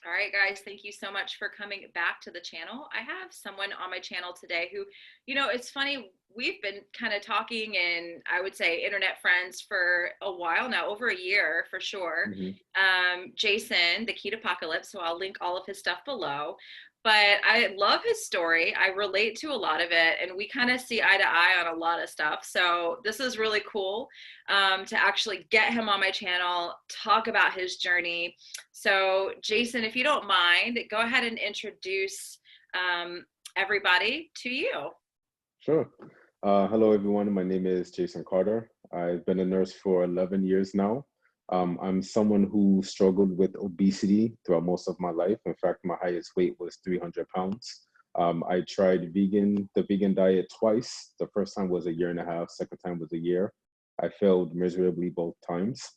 All right, guys, thank you so much for coming back to the channel. I have someone on my channel today who, it's funny, we've been kind of talking and I would say internet friends for a while now, over a year for sure. Hmm. Jason, the Keto Apocalypse, so I'll link all of his stuff below. But I love his story. I relate to a lot of it, and we kind of see eye to eye on a lot of stuff. So this is really cool to actually get him on my channel, talk about his journey. So, Jason, if you don't mind, go ahead and introduce everybody to you. Sure. Hello, everyone. My name is Jason Carter. I've been a nurse for 11 years now. I'm someone who struggled with obesity throughout most of my life. In fact, my highest weight was 300 pounds. I tried the vegan diet twice. The first time was a year and a half, second time was a year. I failed miserably both times.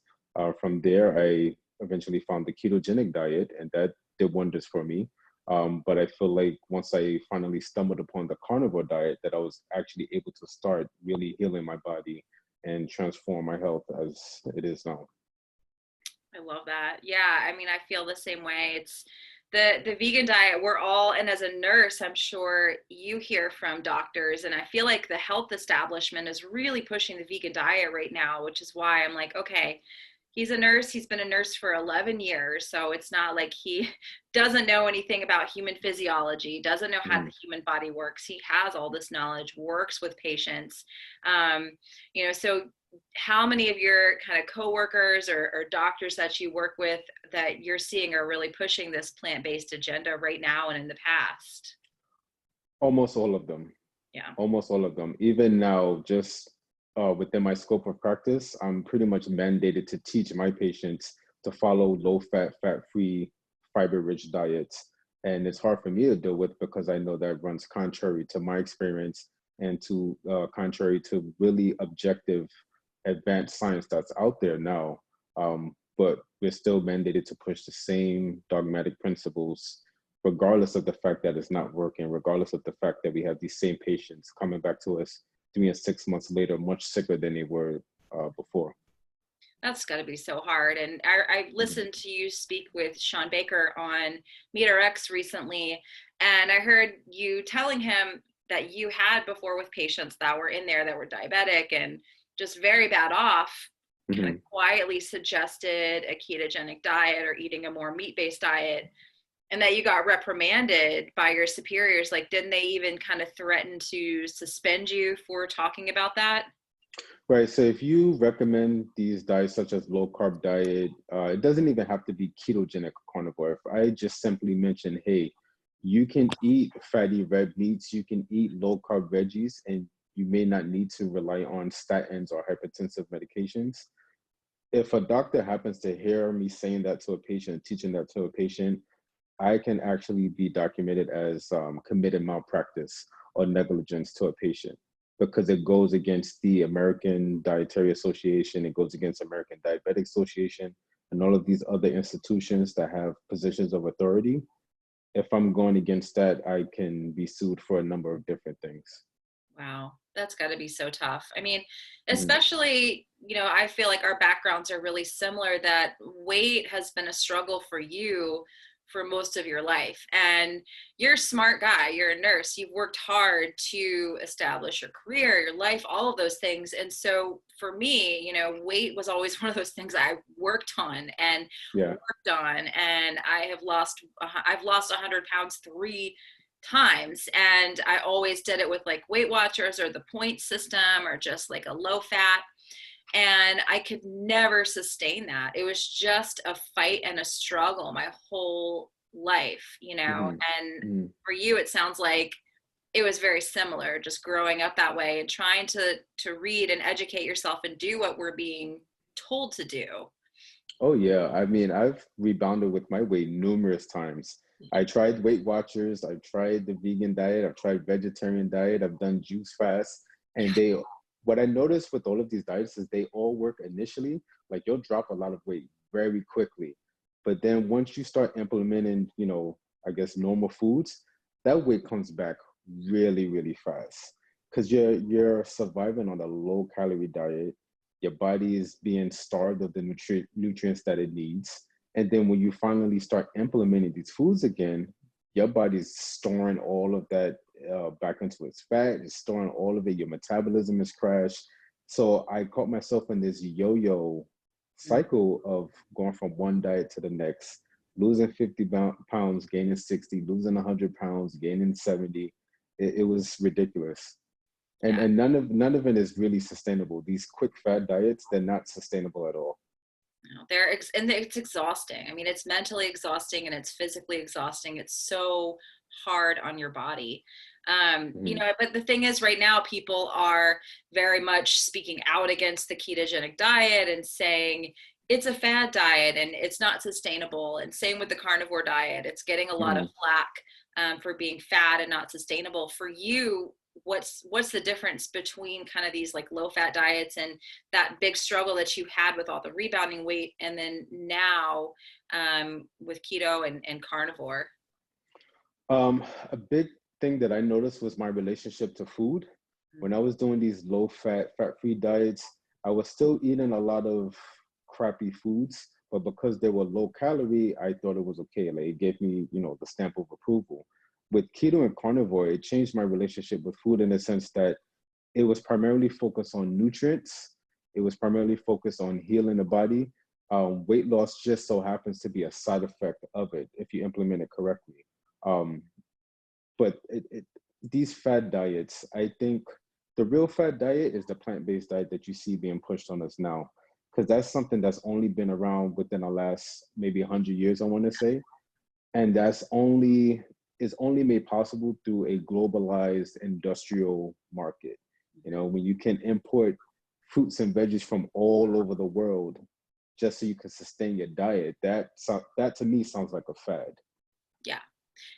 From there, I eventually found the ketogenic diet, and that did wonders for me. But I feel like once I finally stumbled upon the carnivore diet, that I was actually able to start really healing my body and transform my health as it is now. I love that. Yeah, I mean, I feel the same way. It's the vegan diet. We're all, and as a nurse, I'm sure you hear from doctors, and I feel like the health establishment is really pushing the vegan diet right now, which is why I'm like, okay, he's a nurse. He's been a nurse for 11 years. So it's not like he doesn't know anything about human physiology, doesn't know how the Mhm. human body works. He has all this knowledge, works with patients. Um, so how many of your kind of coworkers or doctors that you work with that you're seeing are really pushing this plant-based agenda right now and in the past? Almost all of them. Yeah. Almost all of them. Even now, just within my scope of practice, I'm pretty much mandated to teach my patients to follow low-fat, fat-free, fiber-rich diets. And it's hard for me to deal with because I know that runs contrary to my experience and to contrary to really objective, advanced science that's out there now. But we're still mandated to push the same dogmatic principles regardless of the fact that it's not working, regardless of the fact that we have these same patients coming back to us 3 and 6 months later, much sicker than they were before. That's got to be so hard. And I Mhm. listened to you speak with Sean Baker on MeetRx recently, and I heard you telling him that you had before with patients that were in there that were diabetic and just very bad off, kind of Mhm. quietly suggested a ketogenic diet or eating a more meat-based diet, and that you got reprimanded by your superiors. Like, didn't they even kind of threaten to suspend you for talking about that? Right. So if you recommend these diets such as low carb diet, it doesn't even have to be ketogenic carnivore. If I just simply mention, hey, you can eat fatty red meats, you can eat low carb veggies, and you may not need to rely on statins or hypertensive medications. If a doctor happens to hear me saying that to a patient, teaching that to a patient, I can actually be documented as committed malpractice or negligence to a patient because it goes against the American Dietary Association, it goes against American Diabetic Association, and all of these other institutions that have positions of authority. If I'm going against that, I can be sued for a number of different things. Wow, that's got to be so tough. I mean, Mhm. especially, I feel like our backgrounds are really similar, that weight has been a struggle for you for most of your life. And you're a smart guy, you're a nurse, you've worked hard to establish your career, your life, all of those things. And so for me, weight was always one of those things I worked on and Yeah. worked on. And I've lost 100 pounds 3 times, and I always did it with like Weight Watchers or the point system or just like a low fat, and I could never sustain that. It was just a fight and a struggle my whole life, Hmm. and Hmm. for you it sounds like it was very similar, just growing up that way and trying to read and educate yourself and do what we're being told to do. Oh yeah, I mean, I've rebounded with my weight numerous times. I tried Weight Watchers, I've tried the vegan diet, I've tried vegetarian diet, I've done juice fast, and what I noticed with all of these diets is they all work initially, like you'll drop a lot of weight very quickly. But then once you start implementing, I guess normal foods, that weight comes back really, really fast because you're surviving on a low calorie diet, your body is being starved of the nutrients that it needs, And then when you finally start implementing these foods again, your body's storing all of that back into its fat. It's storing all of it. Your metabolism is crashed. So I caught myself in this yo-yo cycle of going from one diet to the next, losing 50 pounds, gaining 60, losing 100 pounds, gaining 70. It was ridiculous. And Yeah. and none of it is really sustainable. These quick fat diets, they're not sustainable at all. No, and it's exhausting. I mean, it's mentally exhausting and it's physically exhausting. It's so hard on your body. Mhm. But the thing is, right now, people are very much speaking out against the ketogenic diet and saying it's a fad diet and it's not sustainable. And same with the carnivore diet, it's getting a lot of Mhm. flack for being fad and not sustainable. For you, what's the difference between kind of these like low fat diets and that big struggle that you had with all the rebounding weight, and then now with keto and carnivore? A big thing that I noticed was my relationship to food. When I was doing these low fat, fat free diets, I was still eating a lot of crappy foods, but because they were low calorie, I thought it was okay. Like it gave me, the stamp of approval. With keto and carnivore, it changed my relationship with food in the sense that it was primarily focused on nutrients. It was primarily focused on healing the body. Weight loss just so happens to be a side effect of it if you implement it correctly. Um, but these fad diets, I think the real fad diet is the plant-based diet that you see being pushed on us now, because that's something that's only been around within the last maybe 100 years, I want to say. And that's only is only made possible through a globalized industrial market. When you can import fruits and veggies from all over the world just so you can sustain your diet, that to me sounds like a fad. Yeah.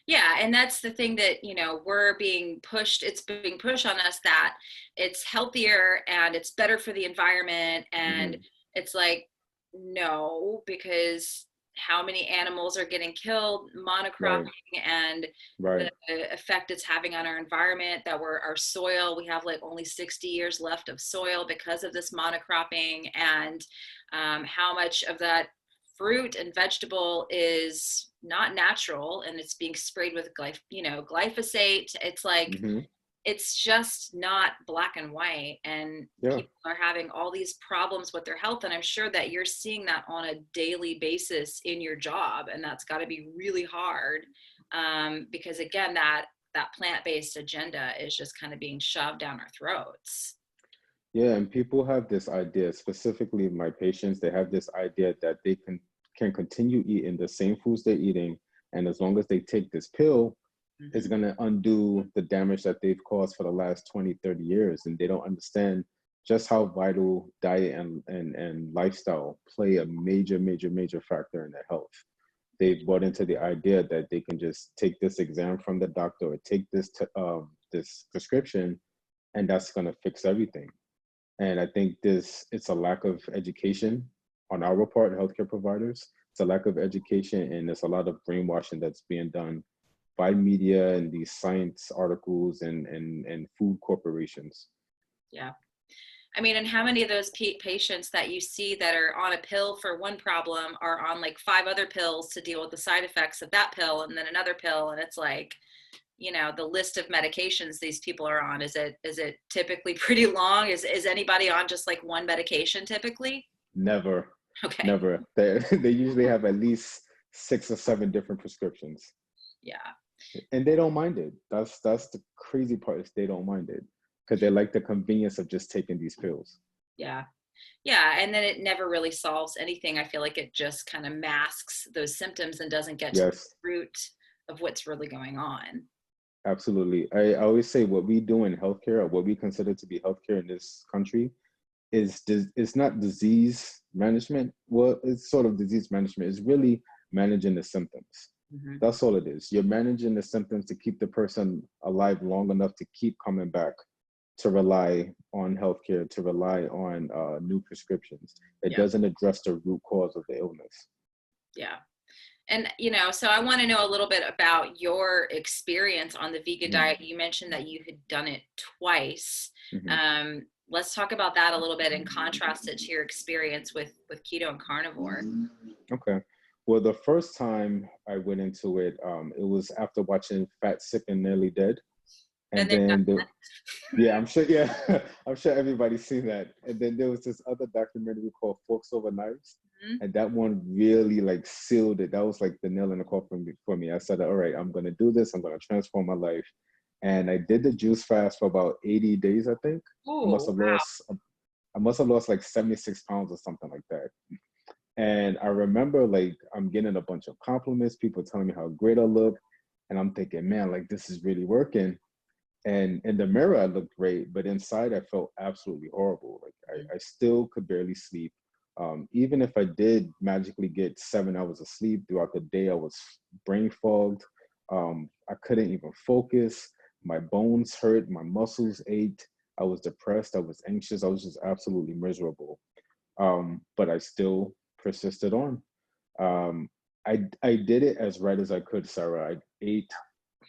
Yeah, and that's the thing that, it's being pushed on us that it's healthier and it's better for the environment. And Hmm. it's like, no, because how many animals are getting killed, Right, monocropping, and the right. effect it's having on our environment, that our soil, we have like only 60 years left of soil because of this monocropping, and how much of that fruit and vegetable is not natural and it's being sprayed with glyphosate. It's like, Hmm. it's just not black and white, and Yeah. people are having all these problems with their health, and I'm sure that you're seeing that on a daily basis in your job, and that's got to be really hard, because again, that plant-based agenda is just kind of being shoved down our throats. Yeah, and people have this idea, specifically my patients, they have this idea that they can continue eating the same foods they're eating, and as long as they take this pill, it's Hmm. going to undo the damage that they've caused for the last 20, 30 years. And they don't understand just how vital diet and lifestyle play a major, major, major factor in their health. They've bought into the idea that they can just take this exam from the doctor or take this prescription, and that's going to fix everything. And I think it's a lack of education on our part, healthcare providers. It's a lack of education, and there's a lot of brainwashing that's being done by media and these science articles and food corporations. Yeah. I mean, and how many of those patients that you see that are on a pill for one problem are on like five other pills to deal with the side effects of that pill, and then another pill, and it's like, the list of medications these people are on, is it typically pretty long? Is anybody on just like one medication typically? Never, Okay. never. They usually have at least 6 or 7 different prescriptions, Yeah. and they don't mind it. That's the crazy part is they don't mind it because they like the convenience of just taking these pills. Yeah. Yeah. And then it never really solves anything. I feel like it just kind of masks those symptoms and doesn't get to the Yes. root of what's really going on. Absolutely. I always say what we do in healthcare, or what we consider to be healthcare in this country, it's not disease management. Well, it's sort of disease management. It's really managing the symptoms. Hmm. That's all it is. You're managing the symptoms to keep the person alive long enough to keep coming back, to rely on healthcare, to rely on new prescriptions. It Yeah. doesn't address the root cause of the illness. Yeah. And, so I want to know a little bit about your experience on the vegan Mhm. diet. You mentioned that you had done it twice. Mhm. Let's talk about that a little bit and contrast it to your experience with keto and carnivore. Okay. Well, the first time I went into it, it was after watching Fat, Sick, and Nearly Dead. And And then then yeah, I'm sure. Yeah, I'm sure everybody's seen that. And then there was this other documentary called Forks Over Knives, mhm. and that one really like sealed it. That was like the nail in the coffin for me. I said, all right, I'm gonna do this. I'm gonna transform my life. And I did the juice fast for about 80 days, I think. I must Oh, have wow. lost. I must have lost like 76 pounds or something like that. And I remember like I'm getting a bunch of compliments, people telling me how great I look, and I'm thinking, man, like this is really working. And in the mirror, I looked great, but inside, I felt absolutely horrible. Like I still could barely sleep. Even if I did magically get 7 hours of sleep throughout the day, I was brain fogged. I couldn't even focus. My bones hurt. My muscles ached. I was depressed. I was anxious. I was just absolutely miserable. But I still persisted on. Um, I did it as right as I could, Sarah. I ate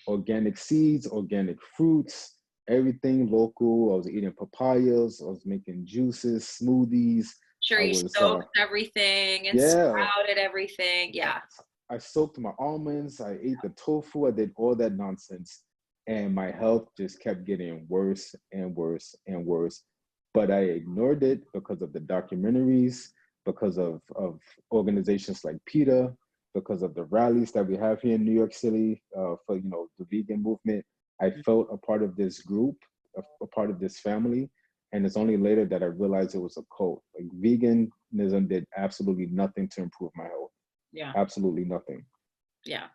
organic seeds, organic fruits, everything local. I was eating papayas. I was making juices, smoothies. Sure, I you was, soaked everything and yeah, sprouted everything. Yeah. I soaked my almonds. I ate the tofu. I did all that nonsense. And my health just kept getting worse and worse and worse. But I ignored it because of the documentaries, because of organizations like PETA, because of the rallies that we have here in New York City for the vegan movement. I felt a part of this group, a part of this family, and it's only later that I realized it was a cult. Like veganism did absolutely nothing to improve my health. Yeah. Absolutely nothing. Yeah.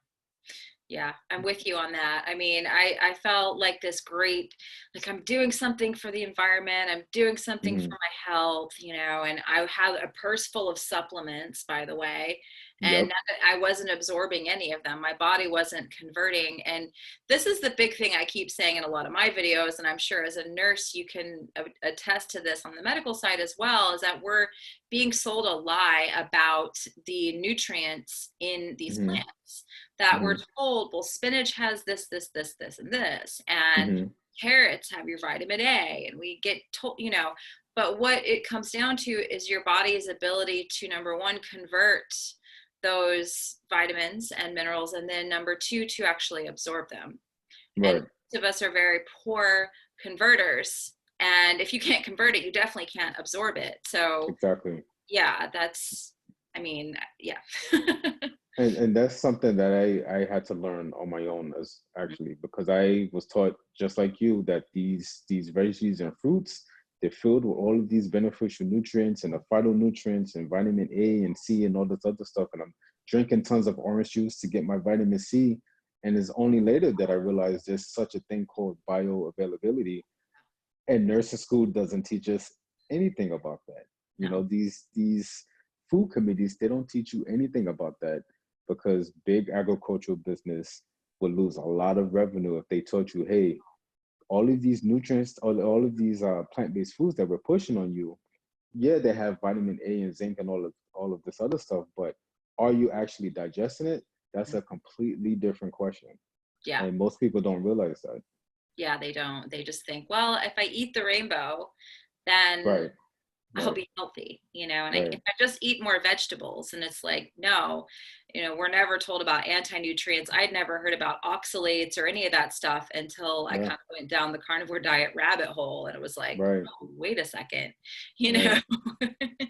Yeah, I'm with you on that. I mean, I felt like this great, like I'm doing something for the environment, I'm doing something for Hmm. my health, and I had a purse full of supplements, by the way, and Yep. I wasn't absorbing any of them. My body wasn't converting. And this is the big thing I keep saying in a lot of my videos, and I'm sure as a nurse you can attest to this on the medical side as well, is that we're being sold a lie about the nutrients in these Hmm. plants, that we're Hmm. told, well, spinach has this, this, this, this, and this, and Hmm. carrots have your vitamin A, and we get told, but what it comes down to is your body's ability to, number one, convert those vitamins and minerals, and then number two, to actually absorb them. And Right. most of us are very poor converters. And if you can't convert it, you definitely can't absorb it. So Exactly. yeah, that's, I mean, yeah. And that's something that I had to learn on my own as actually because I was taught just like you that these veggies and fruits, they're filled with all of these beneficial nutrients and the phytonutrients and vitamin A and C and all this other stuff. And I'm drinking tons of orange juice to get my vitamin C. And it's only later that I realized there's such a thing called bioavailability. And nursing school doesn't teach us anything about that. No. These food committees, they don't teach you anything about that because big agricultural business would lose a lot of revenue if they taught you, hey, all of these nutrients, all of these plant-based foods that we're pushing on you, yeah, they have vitamin A and zinc and all of this other stuff, but are you actually digesting it? That's a completely different question. Yeah. And most people don't realize that. Yeah, they don't. They just think, well, if I eat the rainbow, then Right, I'll right, be healthy, and if right. I just eat more vegetables. And it's like, no, we're never told about anti-nutrients. I'd never heard about oxalates or any of that stuff until I Yeah, kind of went down the carnivore diet rabbit hole, and it was like, right, oh, wait a second, you know? right,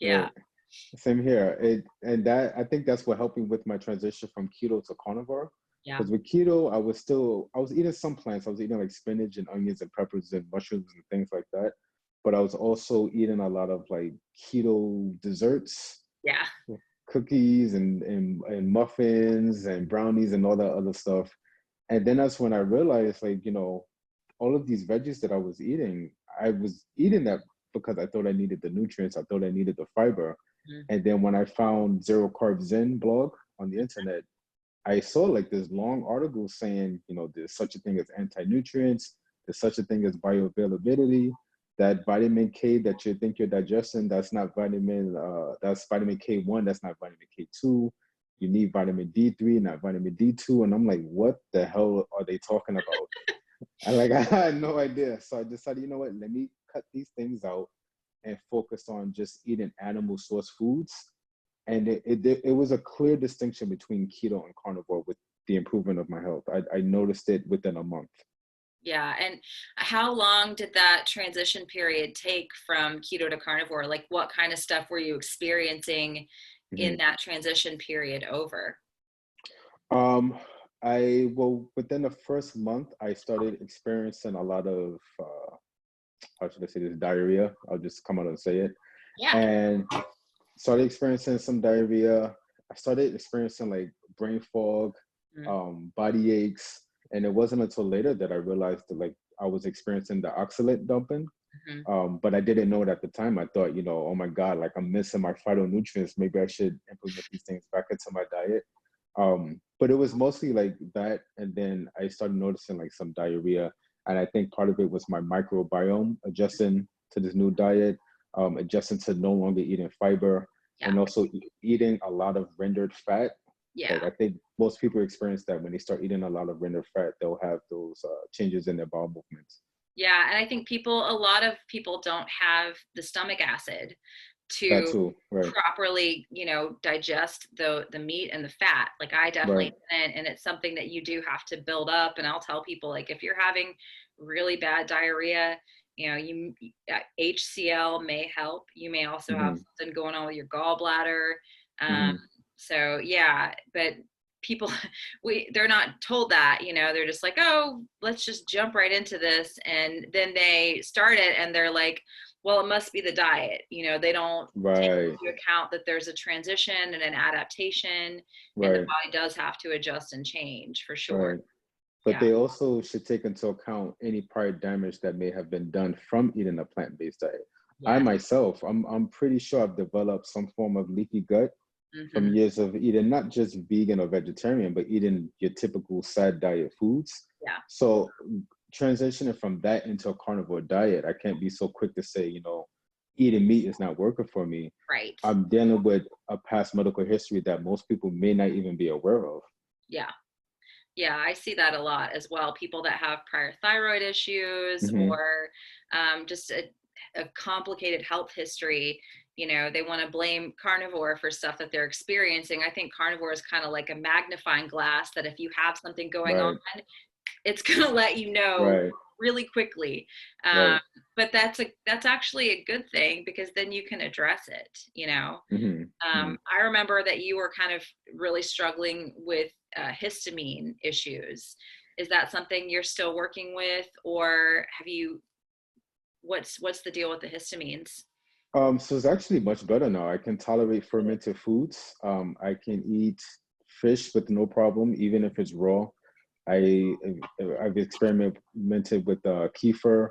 Yeah, right. Same here. And that I think that's what helped me with my transition from keto to carnivore. yeah, Because with keto, I was eating some plants. I was eating like spinach and onions and peppers and mushrooms and things like that. But I was also eating a lot of like keto desserts, yeah, cookies and muffins and brownies and all that other stuff. And then that's when I realized like, all of these veggies that I was eating that because I thought I needed the nutrients, I thought I needed the fiber. mhm, And then when I found Zero Carb Zen blog on the internet, I saw like this long article saying, there's such a thing as anti-nutrients, there's such a thing as bioavailability, that vitamin K that you think you're digesting, that's vitamin K1, that's not vitamin K2. You need vitamin D3, not vitamin D2. And I'm like, what the hell are they talking about? I like I had no idea. So I decided, you know what, let me cut these things out and focus on just eating animal source foods. And it was a clear distinction between keto and carnivore with the improvement of my health. I noticed it within a month. Yeah. And how long did that transition period take from keto to carnivore? Like, what kind of stuff were you experiencing in Mhm. that transition period over? Um, well, within the first month, I started experiencing a lot of how should I say this, diarrhea. I'll just come out and say it. Yeah. And started experiencing some diarrhea. I started experiencing like brain fog, Mm-hmm. body aches, and it wasn't until later that I realized that like I was experiencing the oxalate dumping. But I didn't know it at the time. I thought, oh my God, like I'm missing my phytonutrients. Maybe I should implement these things back into my diet. But it was mostly like that. And then I started noticing like some diarrhea. And I think part of it was my microbiome adjusting to this new diet, adjusting to no longer eating fiber, Yeah. and also eating a lot of rendered fat. Like Yeah. I think most people experience that when they start eating a lot of rendered fat, they'll have those changes in their bowel movements. Yeah. And I think a lot of people don't have the stomach acid That to too, right? properly, digest the meat and the fat. Like I definitely Right. didn't, and it's something that you do have to build up. And I'll tell people, like, if you're having really bad diarrhea, you HCl may help. You may also have Hmm. something going on with your gallbladder. Um, Hmm. so yeah, but people they're not told that, they're just like, oh, let's just jump right into this, and then they start it and they're like, well, it must be the diet. They don't take Right. into account that there's a transition and an adaptation, and the Right. body does have to adjust and change for sure. Right. But Yeah. they also should take into account any prior damage that may have been done from eating a plant-based diet. I Yes. myself, I'm pretty sure I've developed some form of leaky gut from Hmm. years of eating not just vegan or vegetarian, but eating your typical sad diet foods. Yeah. So transitioning from that into a carnivore diet, I can't be so quick to say, eating meat is not working for me. Right. I'm dealing with a past medical history that most people may not even be aware of. Yeah. Yeah, I see that a lot as well. People that have prior thyroid issues, Hmm. or just a complicated health history, they want to blame carnivore for stuff that they're experiencing. I think carnivore is kind of like a magnifying glass that if you have something going on, Right. it's going to let you know Right. really quickly. Um, Right. but that's actually a good thing, because then you can address it. Hmm. Hmm. I remember that you were kind of really struggling with histamine issues. Is that something you're still working with, or have you? What's the deal with the histamines? So it's actually much better now. I can tolerate fermented foods. I can eat fish with no problem, even if it's raw. I I've experimented with kefir.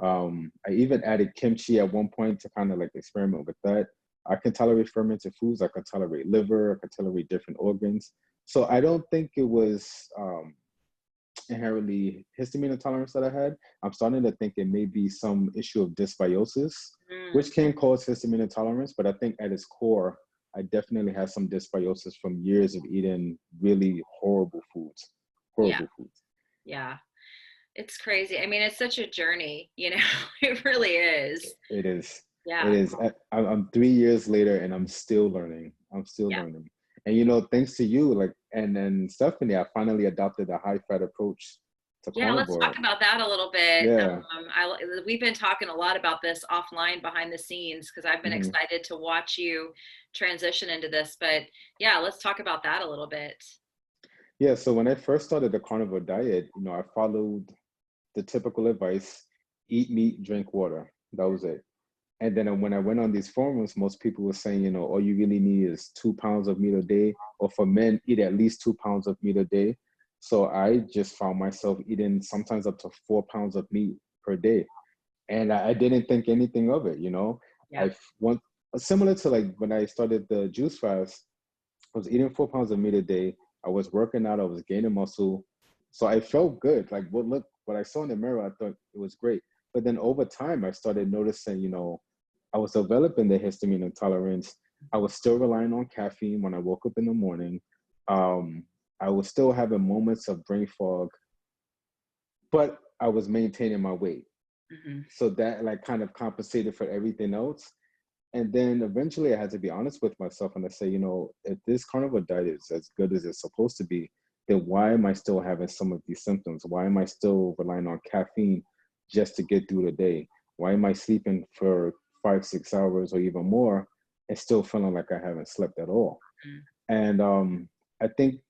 I even added kimchi at one point to kind of like experiment with that. I can tolerate fermented foods. I can tolerate liver. I can tolerate different organs. So I don't think it was inherently histamine intolerance that I had. I'm starting to think it may be some issue of dysbiosis, Mm, which can cause histamine intolerance. But I think at its core, I definitely had some dysbiosis from years of eating really horrible foods. yeah, Horrible foods. yeah. It's crazy. I mean, it's such a journey, it really is. It is. It Yeah, is. I'm 3 years later and I'm still learning. I'm still yeah. learning. And thanks to you, like, and then Stephanie, I finally adopted a high fat approach to Yeah, let's talk carnivore. about that a little bit. Yeah. We've been talking a lot about this offline behind the scenes, because I've been Hmm. excited to watch you transition into this. But yeah, let's talk about that a little bit. Yeah. So when I first started the carnivore diet, I followed the typical advice: eat meat, drink water. That was it. And then when I went on these forums, most people were saying, all you really need is 2 pounds of meat a day, or for men, eat at least 2 pounds of meat a day. So I just found myself eating sometimes up to 4 pounds of meat per day. And I didn't think anything of it. Yeah. I want similar to like when I started the juice fast, I was eating 4 pounds of meat a day. I was working out, I was gaining muscle. So I felt good. Like what I saw in the mirror, I thought it was great. But then over time, I started noticing, I was developing the histamine intolerance. I was still relying on caffeine when I woke up in the morning. Um, I was still having moments of brain fog, but I was maintaining my weight. Hmm. So that like kind of compensated for everything else. And then eventually I had to be honest with myself and I say, you know, if this carnivore diet is as good as it's supposed to be, then why am I still having some of these symptoms? Why am I still relying on caffeine just to get through the day? Why am I sleeping for 5, 6 hours or even more and still feeling like I haven't slept at all? Mm. And I think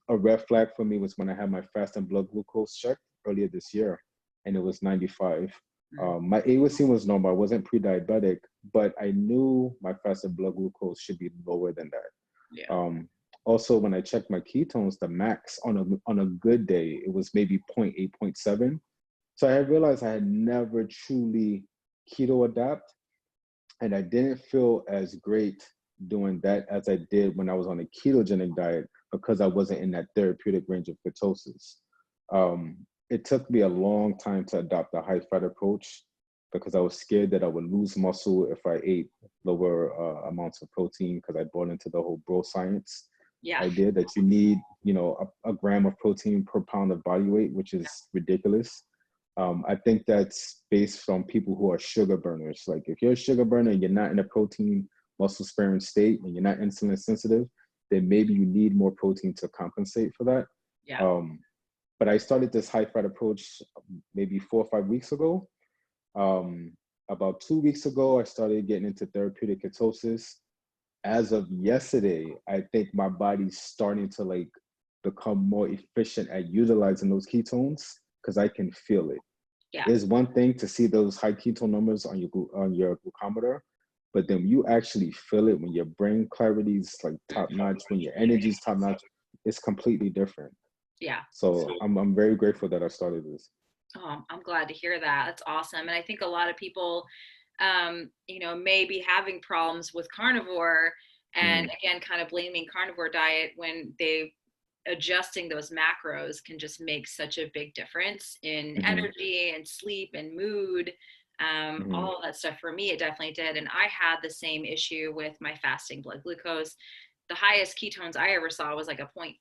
a red flag for me was when I had my fasting blood glucose checked earlier this year, and it was 95. Mm. My A1C was normal. I wasn't pre-diabetic, but I knew my fasted blood glucose should be lower than that. Yeah. Also, when I checked my ketones, the max on a good day, it was maybe zero point 0.8, zero point 0.7. So I realized I had never truly keto adapt, and I didn't feel as great doing that as I did when I was on a ketogenic diet because I wasn't in that therapeutic range of ketosis. It took me a long time to adopt a high fat approach because I was scared that I would lose muscle if I ate lower amounts of protein because I bought into the whole bro science Yeah. idea that you need, you know, a gram of protein per pound of body weight, which is ridiculous. I think that's based on people who are sugar burners. Like if you're a sugar burner and you're not in a protein muscle sparing state and you're not insulin sensitive, then maybe you need more protein to compensate for that. Yeah. But I started this high fat approach maybe 4 or 5 weeks ago. About 2 weeks ago, I started getting into therapeutic ketosis. As of yesterday, I think my body's starting to like become more efficient at utilizing those ketones because I can feel it. Yeah. It's one thing to see those high ketone numbers on your glucometer, but then you actually feel it when your brain clarity is like top notch, when your energy is top notch, it's completely different. Yeah. So I'm very grateful that I started this. Oh, I'm glad to hear that. That's awesome. And I think a lot of people, you know, may be having problems with carnivore and Mm-hmm. again, kind of blaming carnivore diet when they adjusting those macros can just make such a big difference in Mm-hmm. energy and sleep and mood. Mm-hmm. All of that stuff for me, it definitely did. And I had the same issue with my fasting blood glucose. The highest ketones I ever saw was like a 0.5,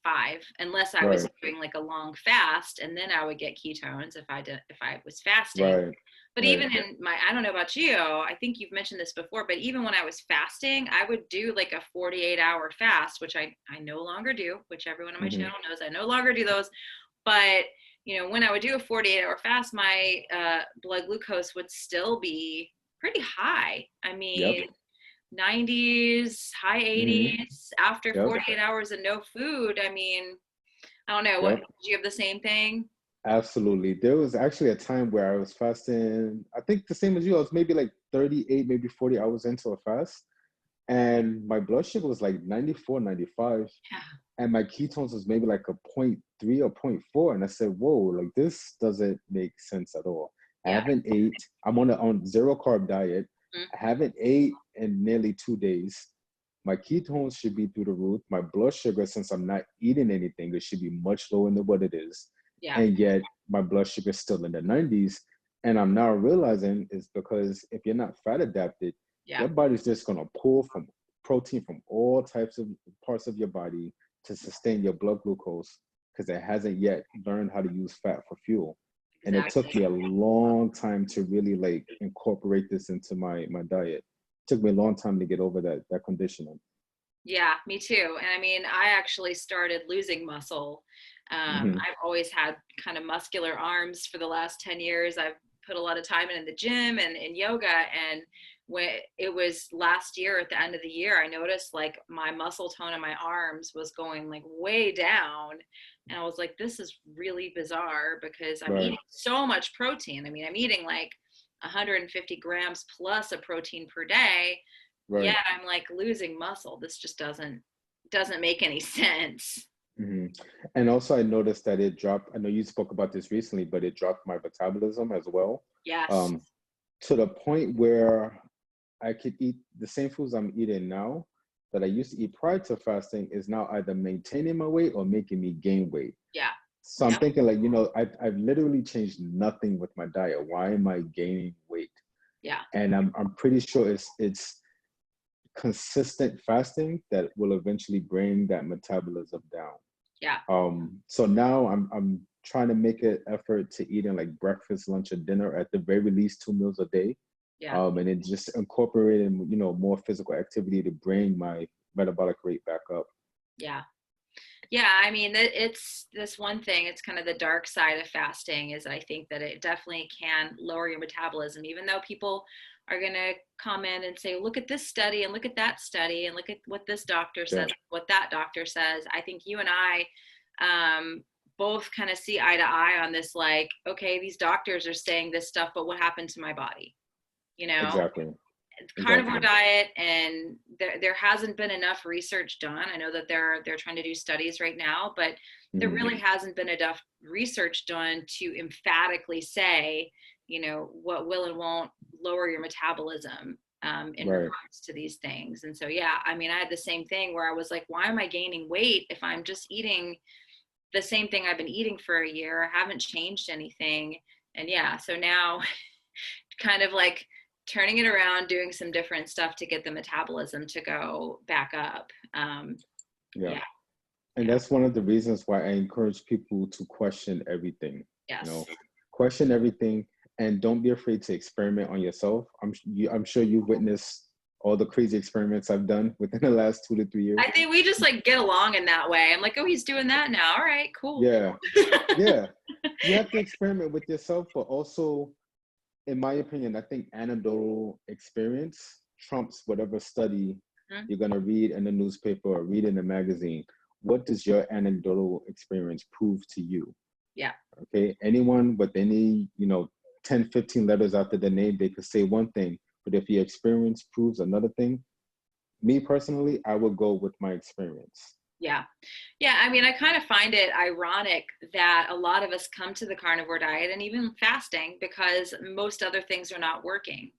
unless I was Right. doing like a long fast, and then I would get ketones if I was fasting. Right. But Right. even in my, I don't know about you, I think you've mentioned this before, but even when I was fasting, I would do like a 48-hour fast, which I no longer do, which everyone on my Mm-hmm. channel knows I no longer do those. But, you know, when I would do a 48-hour fast, my blood glucose would still be pretty high. I Yep. mean, 90s, high Mm-hmm. 80s after Yep. 48 hours of no food. I mean, I don't know. What, Yep. did you have the same thing? Absolutely. There was actually a time where I was fasting, I think the same as you. I was maybe like 38, maybe 40 hours into a fast. And my blood sugar was like 94, 95. Yeah. And my ketones was maybe like a point 0.3 or point 0.4. And I said, whoa, like this doesn't make sense at all. I Yeah. haven't ate, I'm on zero carb diet. Mm. I haven't ate in nearly 2 days. My ketones should be through the roof. My blood sugar, since I'm not eating anything, it should be much lower than what it is. Yeah. And yet my blood sugar is still in the 90s. And I'm now realizing is because if you're not fat adapted, Yeah. your body's just going to pull from protein from all types of parts of your body to sustain your blood glucose because it hasn't yet learned how to use fat for fuel. And it took me Exactly. a long time to really like incorporate this into my diet. It took me a long time to get over that conditioning. Yeah, me too. And I mean, I actually started losing muscle. Mm-hmm. I've always had kind of muscular arms for the last 10 years. I've put a lot of time in the gym and in yoga. And when it was last year at the end of the year, I noticed like my muscle tone in my arms was going like way down. And I was like, this is really bizarre because I'm Right, eating so much protein. I mean, I'm eating like 150 grams plus of protein per day, right. yet I'm like losing muscle. This just doesn't make any sense. Hmm. And also, I noticed that it dropped. I know you spoke about this recently, but it dropped my metabolism as well, Yes. um, to the point where I could eat the same foods I'm eating now that I used to eat prior to fasting is now either maintaining my weight or making me gain weight. Yeah. So I'm Yep. thinking like, I've literally changed nothing with my diet. Why am I gaining weight? Yeah. And I'm pretty sure it's consistent fasting that will eventually bring that metabolism down. Yeah. So now I'm trying to make an effort to eating like breakfast, lunch, and dinner at the very least 2 meals a day. Yeah. And it just incorporated, more physical activity to bring my metabolic rate back up. Yeah. Yeah, I mean, it's this one thing, it's kind of the dark side of fasting is I think that it definitely can lower your metabolism, even though people are going to come in and say, look at this study and look at that study and look at what this doctor Yeah, says, what that doctor says. I think you and I both kind of see eye to eye on this, like, okay, these doctors are saying this stuff, but what happened to my body? You know? exactly. Carnivore Exactly. diet, and there hasn't been enough research done. I know that they're trying to do studies right now, but there Hmm. really hasn't been enough research done to emphatically say, what will and won't lower your metabolism in Right. regards to these things. And so, yeah, I mean, I had the same thing where I was like, why am I gaining weight if I'm just eating the same thing I've been eating for a year? I haven't changed anything. And yeah, so now kind of like turning it around, doing some different stuff to get the metabolism to go back up. Yeah. Yeah, And yeah, that's one of the reasons why I encourage people to question everything. You yes. know, question everything, and don't be afraid to experiment on yourself. I'm sure you've witnessed all the crazy experiments I've done within the last 2 to 3 years. I think we just like get along in that way. I'm like, oh, he's doing that now. All right, cool. Yeah, yeah. You have to experiment with yourself, but also, in my opinion, I think anecdotal experience trumps whatever study Mhm. you're going to read in the newspaper or read in a magazine. What does your anecdotal experience prove to you? Yeah, Okay, anyone with any 10, 15 letters after the name, they could say one thing, but if your experience proves another thing, me personally, I would go with my experience. yeah. Yeah, I mean, I kind of find it ironic that a lot of us come to the carnivore diet and even fasting because most other things are not working. Mm,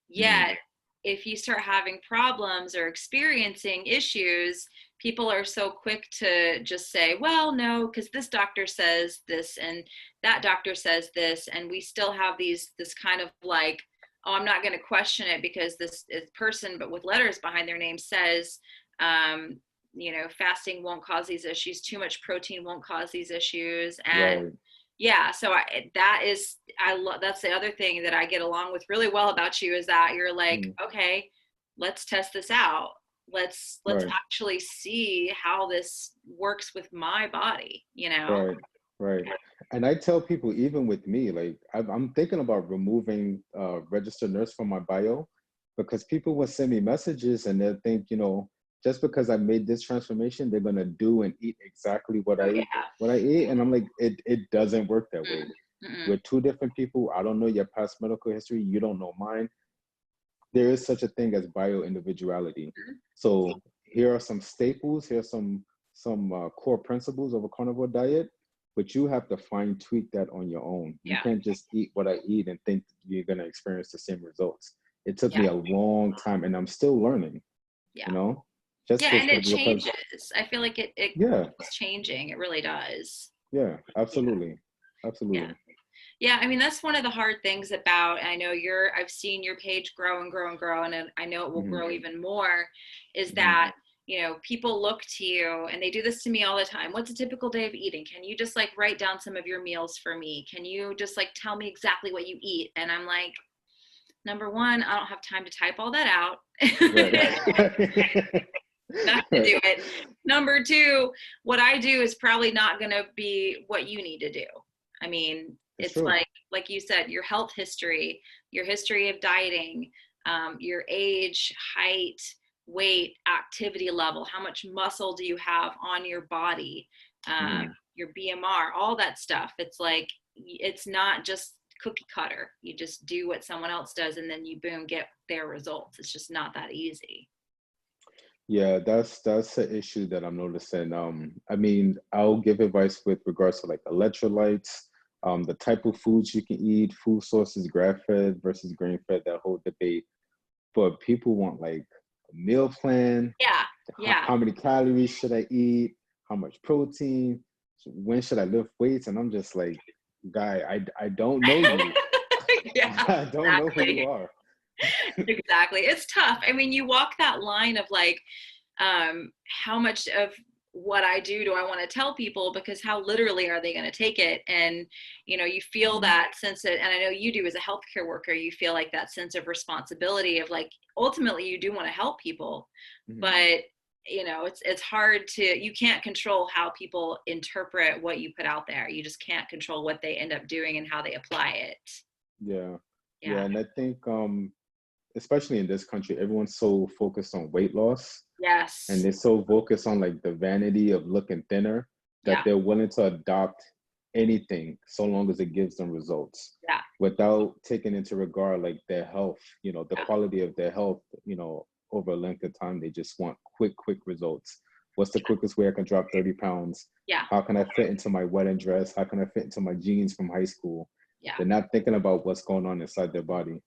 Yet, if you start having problems or experiencing issues, people are so quick to just say, well, no, because this doctor says this and that doctor says this. And we still have this kind of like, oh, I'm not going to question it because this is person, but with letters behind their name says, um, fasting won't cause these issues. Too much protein won't cause these issues. And right. yeah, so that's the other thing that I get along with really well about you is that you're like, Mm, okay, let's test this out. Let's right. actually see how this works with my body. Right, right. And I tell people, even with me, like I'm thinking about removing registered nurse from my bio, because people will send me messages and they'll think, just because I made this transformation, they're gonna do and eat exactly what Oh I yeah. what I eat. And I'm like, it doesn't work that way. Mm-mm. We're two different people. I don't know your past medical history. You don't know mine. There is such a thing as bio-individuality. So here are some staples. Here's some core principles of a carnivore diet, but you have to fine tweak that on your own. You Yeah, can't just eat what I eat and think you're gonna experience the same results. It took yeah, me a long time, and I'm still learning. yeah, You know, just yeah, and it because changes. I feel like it yeah, keeps changing. It really does. yeah, Yeah, absolutely, yeah. absolutely. Yeah, I mean that's one of the hard things about. I know I've seen your page grow and grow and grow, and I know it will Hmm. grow even more. Is Hmm. that people look to you, and they do this to me all the time. What's a typical day of eating? Can you just like write down some of your meals for me? Can you just like tell me exactly what you eat? And I'm like, number one, I don't have time to type all that out. Right. Not to Right. do it. Number two, what I do is probably not going to be what you need to do. I mean, It's it's true. like you said, your health history, your history of dieting, your age, height, weight, activity level, how much muscle do you have on your body, Hmm. your BMR, all that stuff. It's like, it's not just cookie cutter. You just do what someone else does and then you boom, get their results. It's just not that easy. Yeah, that's an issue that I'm noticing. I mean, I'll give advice with regards to like electrolytes, the type of foods you can eat, food sources, grass-fed versus grain-fed, that whole debate. But people want like a meal plan, Yeah. Yeah. how many calories should I eat, how much protein, when should I lift weights, and I'm just like, guy, I don't know you. Yeah, I don't know who you exactly. are. Exactly. It's tough. I mean, you walk that line of like how much of what I do I want to tell people, because how literally are they going to take it? And, you know, you feel that sense of, and I know you do as a healthcare worker, you feel like that sense of responsibility of like, ultimately you do want to help people, but you know, it's hard to, you can't control how people interpret what you put out there. You just can't control what they end up doing and how they apply it. Yeah. Yeah. Yeah. And I think, especially in this country, everyone's so focused on weight loss, and Yes. they're so focused on like the vanity of looking thinner, that Yeah. they're willing to adopt anything so long as it gives them results, Yeah. without taking into regard like their health, you know, the Yeah. quality of their health, you know, over a length of time. They just want quick results. What's the quickest way I can drop 30 pounds? Yeah. How can I fit into my wedding dress? How can I fit into my jeans from high school? Yeah. They're not thinking about what's going on inside their body.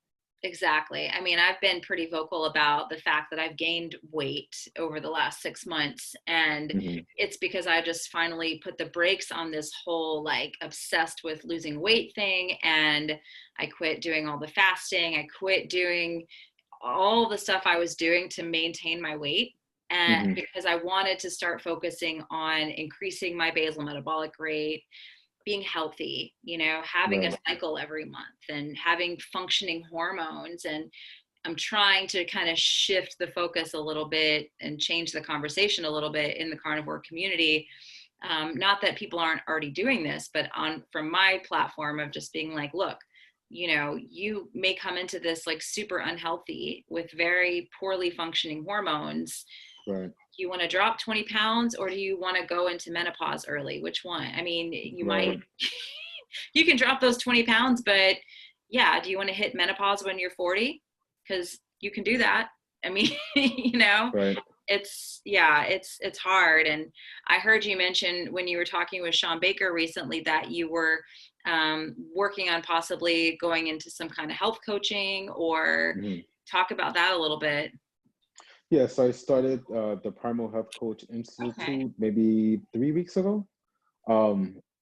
Exactly. I mean, I've been pretty vocal about the fact that I've gained weight over the last 6 months. And Hmm. it's because I just finally put the brakes on this whole like obsessed with losing weight thing. And I quit doing all the fasting. I quit doing all the stuff I was doing to maintain my weight. And Hmm. because I wanted to start focusing on increasing my basal metabolic rate, being healthy, you know, having a Right. cycle every month and having functioning hormones. And I'm trying to kind of shift the focus a little bit and change the conversation a little bit in the carnivore community. Not that people aren't already doing this, but on from my platform of just being like, look, you know, you may come into this like super unhealthy with very poorly functioning hormones. Right. Do you want to drop 20 pounds, or do you want to go into menopause early? Which one? I mean, you might, Right. you can drop those 20 pounds, but yeah, do you want to hit menopause when you're 40? Because you can do that. I mean, you know, Right. it's, yeah, it's hard. And I heard you mention when you were talking with Sean Baker recently that you were working on possibly going into some kind of health coaching, or Hmm. talk about that a little bit. Yeah, so I started the Primal Health Coach Okay. Institute maybe 3 weeks ago.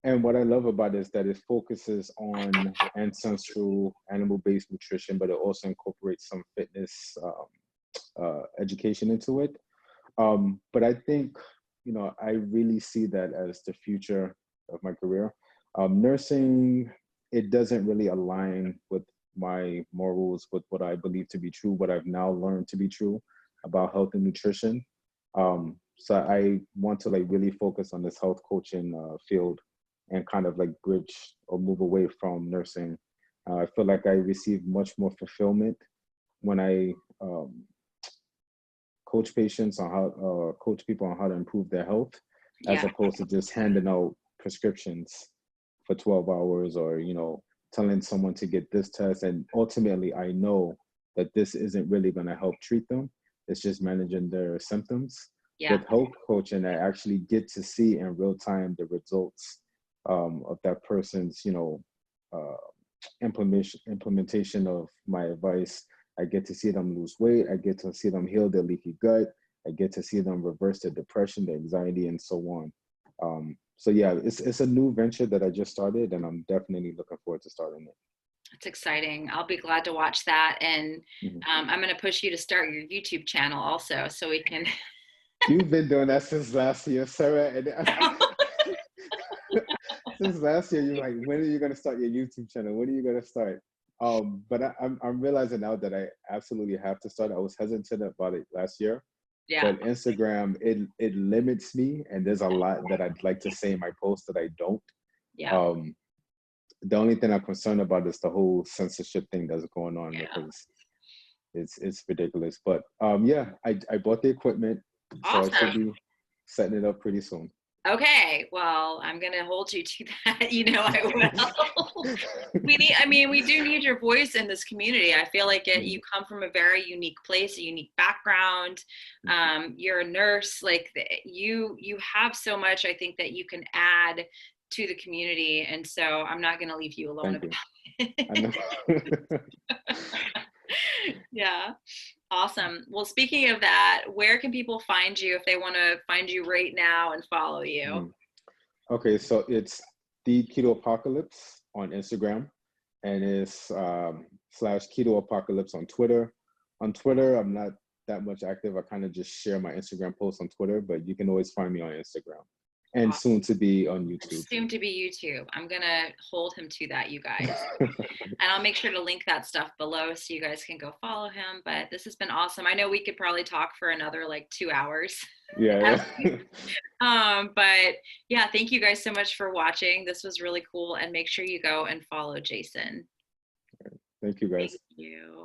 And what I love about it is that it focuses on ancestral animal-based nutrition, but it also incorporates some fitness education into it. But I think, you know, I really see that as the future of my career. Nursing, it doesn't really align with my morals, with what I believe to be true, what I've now learned to be true about health and nutrition. So I want to like really focus on this health coaching field, and kind of like bridge or move away from nursing. I feel like I receive much more fulfillment when I coach patients on how, coach people on how to improve their health, as Yeah. opposed to just handing out prescriptions for 12 hours, or, you know, telling someone to get this test. And ultimately, I know that this isn't really going to help treat them. It's just managing their symptoms. Yeah. With health coaching, I actually get to see in real time the results of that person's, you know, uh, implementation of my advice. I get to see them lose weight. I get to see them heal their leaky gut. I get to see them reverse their depression, their anxiety, and so on. So yeah, it's a new venture that I just started, and I'm definitely looking forward to starting it. It's exciting. I'll be glad to watch that. And Mhm. I'm going to push you to start your YouTube channel also, so we can. You've been doing that since last year, Sarah, and since last year, you're like, when are you going to start your YouTube channel? When are you going to start? But I'm realizing now that I absolutely have to start. I was hesitant about it last year, Yeah. but Instagram, it limits me, and there's a lot that I'd like to say in my post that I don't. Yeah. Um, the only thing I'm concerned about is the whole censorship thing that's going on, Yeah. because it's ridiculous. But yeah, I bought the equipment, so I should Awesome. be setting it up pretty soon. Okay. Well, I'm going to hold you to that. You know, I will. I mean, we do need your voice in this community. I feel like you Mhm. come from a very unique place, a unique background. You're a nurse. Like you have so much, I think, that you can add to the community. And so I'm not going to leave you alone Thank you. about I it. know. Yeah. Awesome. Well, speaking of that, where can people find you if they want to find you right now and follow you? Mhm. Okay, so it's the Keto Apocalypse on Instagram, and it's slash Keto Apocalypse on Twitter. On Twitter, I'm not that much active. I kind of just share my Instagram posts on Twitter, but you can always find me on Instagram and soon to be on YouTube. Soon to be YouTube. I'm gonna hold him to that, you guys. And I'll make sure to link that stuff below so you guys can go follow him. But this has been awesome. I know we could probably talk for another like 2 hours. Yeah. But yeah, thank you guys so much for watching. This was really cool. And make sure you go and follow Jason. Thank you, guys. Thank you.